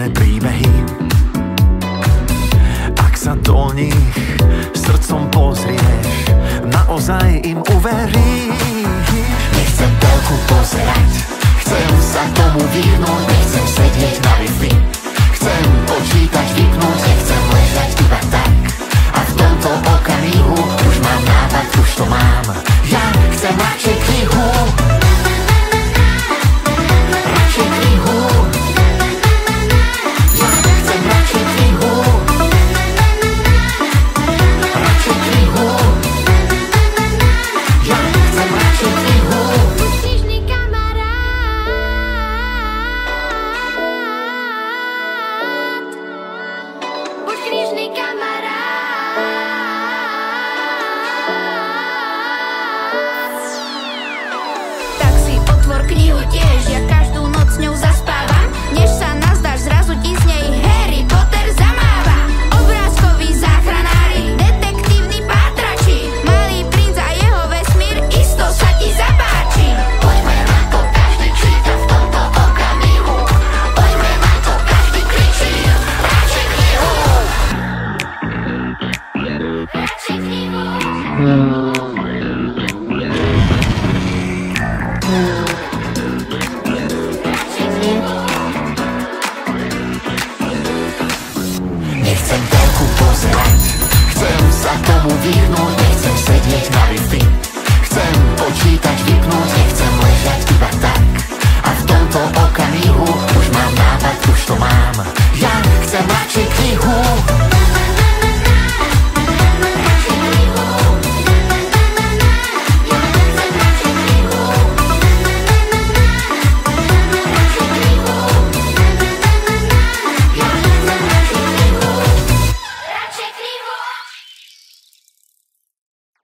nádherné príbehy. Ak sa do nich srdcom pozrieš, naozaj im uveríš. Nechcem telku pozerať, chcem sa tomu vyhnúť. Nechcem sedieť na Wi-Fi, chcem počítač vypnúť. Nechcem ležať iba tak a v tomto okamihu už mám nápad, už to mám. Ja chcem radšej knihu. Radšej knihu. Ja chcem radšej knihu. Radšej knihu. Ja chcem radšej knihu. Buď knižný kamarát. Buď knižný kamarát. Tak si otvor knihu tiež, ja každú noc s ňou zaspávam. Než sa nazdáš, zrazu ti z nej Harry Potter zamáva. Obrázkoví záchranári, detektívni pátrači, Malý princ a jeho vesmír, isto sa ti zapáči. Poďme na to, každý číta v tomto okamihu. Poďme na to, každý kričí radšej knihu. Radšej knihu. Nechcem telku pozerať, chcem sa tomu vyhnúť.